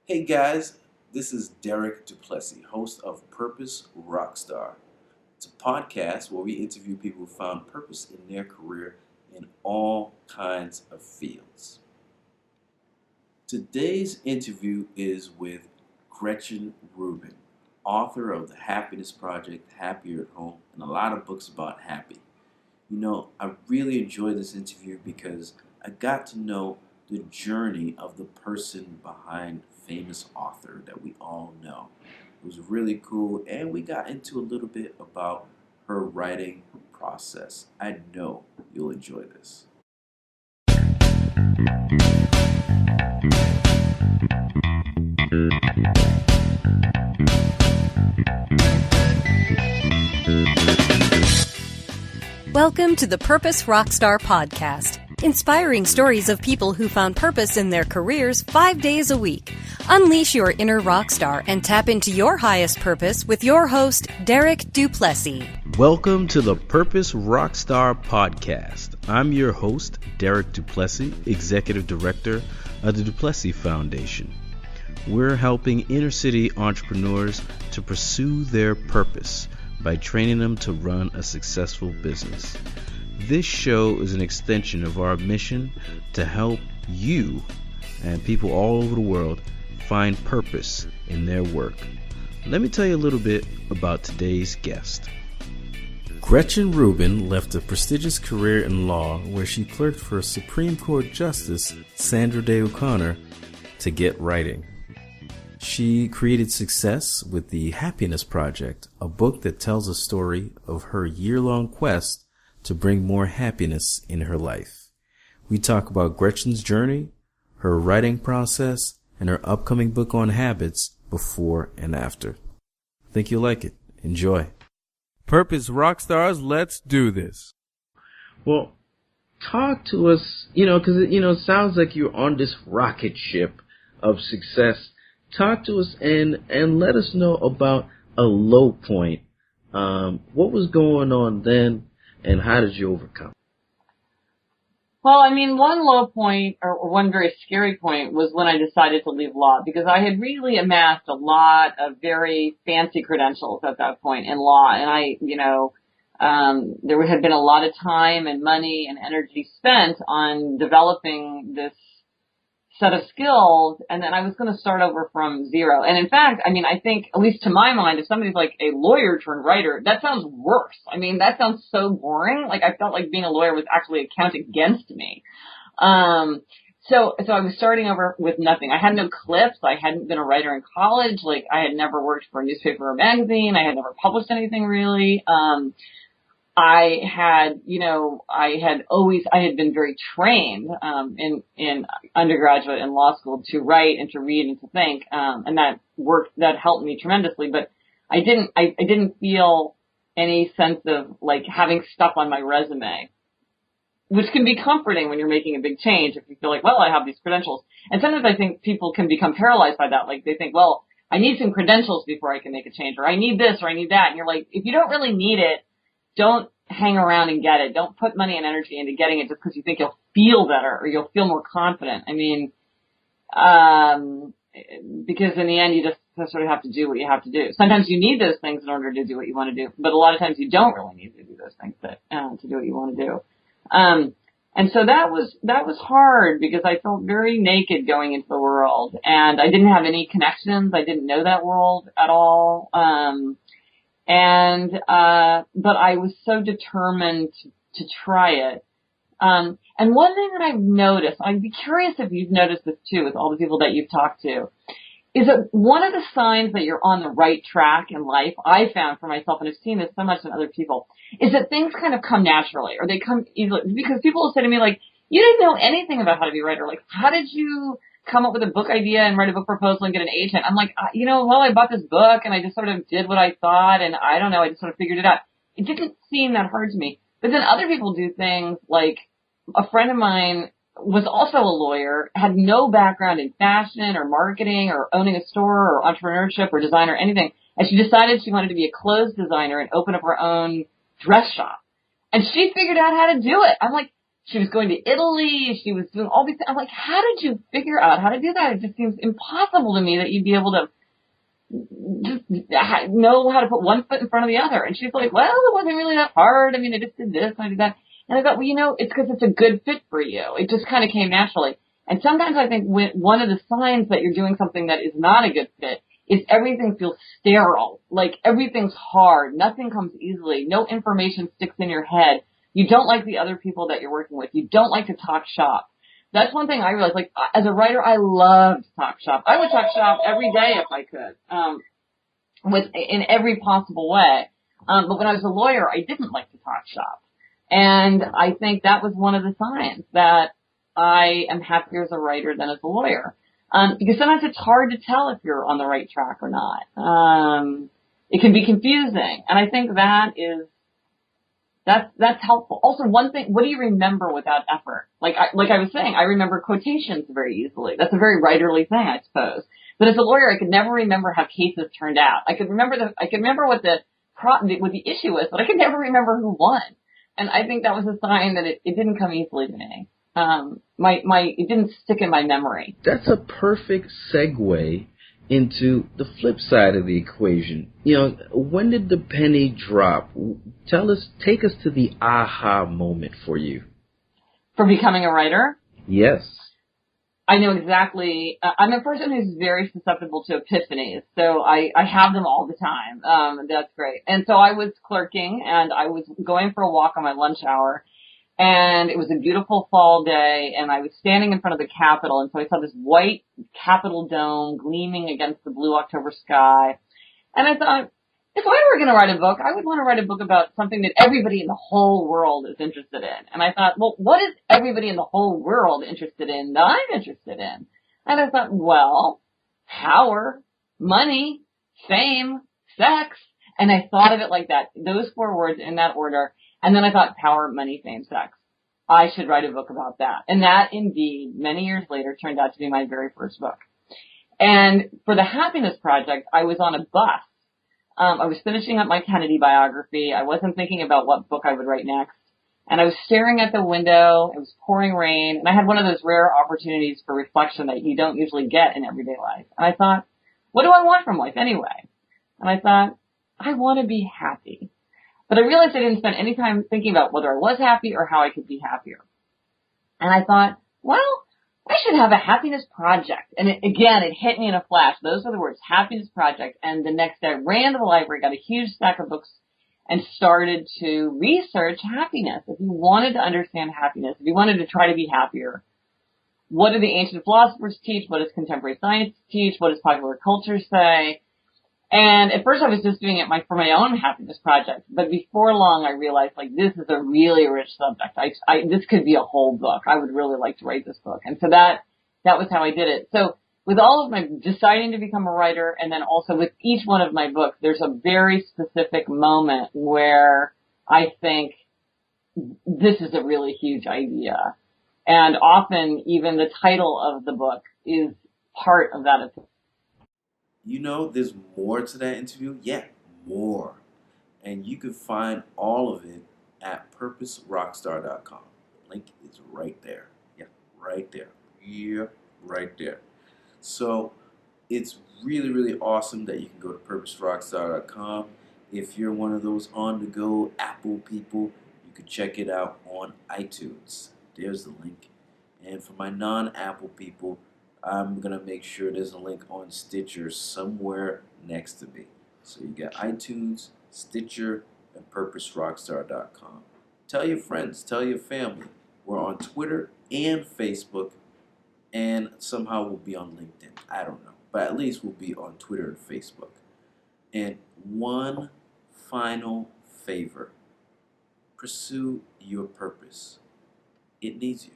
Hey guys, this is Derek Duplessis, host of Purpose Rockstar. It's a podcast where we interview people who found purpose in their career in all kinds of fields. Today's interview is with Gretchen Rubin, author of The Happiness Project, Happier at Home, and a lot of books about happy. I really enjoyed this interview because I got to know the journey of the person behind famous author that we all know. It was really cool, and we got into a little bit about her writing process. I know you'll enjoy this. Welcome to the Purpose Rockstar Podcast, inspiring stories of people who found purpose in their careers 5 days a week. Unleash your inner rock star and tap into your highest purpose with your host, Derek Duplessis. Welcome to the Purpose Rockstar Podcast. I'm your host, Derek Duplessis, Executive Director of the Duplessis Foundation. We're helping inner city entrepreneurs to pursue their purpose by training them to run a successful business. This show is an extension of our mission to help you and people all over the world find purpose in their work. Let me tell you a little bit about today's guest. Gretchen Rubin left a prestigious career in law where she clerked for Supreme Court Justice Sandra Day O'Connor to get writing. She created success with The Happiness Project, a book that tells a story of her year-long quest to bring more happiness in her life. We talk about Gretchen's journey, her writing process, and her upcoming book on habits before and after. Think you'll like it. Enjoy. Purpose Rockstars, let's do this. Well, talk to us, because it sounds like you're on this rocket ship of success. Talk to us and let us know about a low point. What was going on then, and how did you overcome? Well, one low point, or one very scary point, was when I decided to leave law, because I had really amassed a lot of very fancy credentials at that point in law, and there had been a lot of time and money and energy spent on developing this set of skills, and then I was going to start over from zero. And in fact, I think, at least to my mind, if somebody's like a lawyer turned writer, that sounds worse. That sounds so boring. I felt like being a lawyer was actually a count against me. So I was starting over with nothing. I had no clips. I hadn't been a writer in college. I had never worked for a newspaper or magazine. I had never published anything really. I had been very trained, in undergraduate and law school to write and to read and to think, and that helped me tremendously, but I didn't feel any sense of having stuff on my resume, which can be comforting when you're making a big change if you feel well, I have these credentials. And sometimes I think people can become paralyzed by that. They think, well, I need some credentials before I can make a change, or I need this, or I need that. And you're if you don't really need it, don't hang around and get it. Don't put money and energy into getting it just because you think you'll feel better or you'll feel more confident. Because in the end, you just sort of have to do what you have to do. Sometimes you need those things in order to do what you want to do, but a lot of times you don't really need to do those things to do what you want to do. And so that was hard because I felt very naked going into the world, and I didn't have any connections. I didn't know that world at all. But I was so determined to try it. And one thing that I've noticed, I'd be curious if you've noticed this too with all the people that you've talked to, is that one of the signs that you're on the right track in life, I found for myself, and I've seen this so much in other people, is that things kind of come naturally, or they come easily. Because people will say to me, you didn't know anything about how to be a writer. How did you come up with a book idea and write a book proposal and get an agent? I'm I bought this book and I just sort of did what I thought, and I don't know, I just sort of figured it out. It didn't seem that hard to me. But then other people do things a friend of mine was also a lawyer, had no background in fashion or marketing or owning a store or entrepreneurship or design or anything. And she decided she wanted to be a clothes designer and open up her own dress shop. And she figured out how to do it. I'm She was going to Italy. She was doing all these things. I'm like, how did you figure out how to do that? It just seems impossible to me that you'd be able to just know how to put one foot in front of the other. And she's like, well, it wasn't really that hard. I mean, I just did this and I did that. And I thought, well, it's because it's a good fit for you. It just kind of came naturally. And sometimes I think one of the signs that you're doing something that is not a good fit is everything feels sterile. Like everything's hard. Nothing comes easily. No information sticks in your head. You don't like the other people that you're working with. You don't like to talk shop. That's one thing I realized. Like, as a writer, I love to talk shop. I would talk shop every day if I could, in every possible way. But when I was a lawyer, I didn't like to talk shop. And I think that was one of the signs that I am happier as a writer than as a lawyer. Because sometimes it's hard to tell if you're on the right track or not. It can be confusing. And I think that's helpful. Also, one thing, what do you remember without effort? Like I was saying, I remember quotations very easily. That's a very writerly thing, I suppose. But as a lawyer, I could never remember how cases turned out. I could remember what the issue was, but I could never remember who won. And I think that was a sign that it didn't come easily to me. It didn't stick in my memory. That's a perfect segue into the flip side of the equation. When did the penny drop? Take us to the aha moment for you. For becoming a writer? Yes. I know exactly. I'm a person who's very susceptible to epiphanies, so I have them all the time. That's great. And so I was clerking, and I was going for a walk on my lunch hour, and it was a beautiful fall day, and I was standing in front of the Capitol, and so I saw this white Capitol dome gleaming against the blue October sky, and I thought, if I were going to write a book, I would want to write a book about something that everybody in the whole world is interested in. And I thought, well, what is everybody in the whole world interested in that I'm interested in? And I thought, well, power, money, fame, sex. And I thought of it like that, those 4 words in that order. And then I thought, power, money, fame, sex. I should write a book about that. And that, indeed, many years later, turned out to be my very first book. And for the Happiness Project, I was on a bus. I was finishing up my Kennedy biography. I wasn't thinking about what book I would write next. And I was staring at the window. It was pouring rain. And I had one of those rare opportunities for reflection that you don't usually get in everyday life. And I thought, what do I want from life anyway? And I thought, I want to be happy. But I realized I didn't spend any time thinking about whether I was happy or how I could be happier. And I thought, well, I should have a happiness project. And it hit me in a flash. Those are the words, happiness project. And the next day I ran to the library, got a huge stack of books, and started to research happiness. If you wanted to understand happiness, if you wanted to try to be happier, what do the ancient philosophers teach? What does contemporary science teach? What does popular culture say? And at first I was just doing it for my own happiness project. But before long I realized, this is a really rich subject. This could be a whole book. I would really like to write this book. And so that was how I did it. So with all of my deciding to become a writer, and then also with each one of my books, there's a very specific moment where I think this is a really huge idea. And often even the title of the book is part of that opinion. There's more to that interview. Yeah, more. And you can find all of it at purposerockstar.com. Link is right there. Yeah, right there. Yeah, right there. So it's really, really awesome that you can go to purposerockstar.com. If you're one of those on-the-go Apple people, you can check it out on iTunes. There's the link. And for my non-Apple people, I'm going to make sure there's a link on Stitcher somewhere next to me. So you got iTunes, Stitcher, and purposerockstar.com. Tell your friends, tell your family. We're on Twitter and Facebook, and somehow we'll be on LinkedIn. I don't know. But at least we'll be on Twitter and Facebook. And one final favor. Pursue your purpose. It needs you.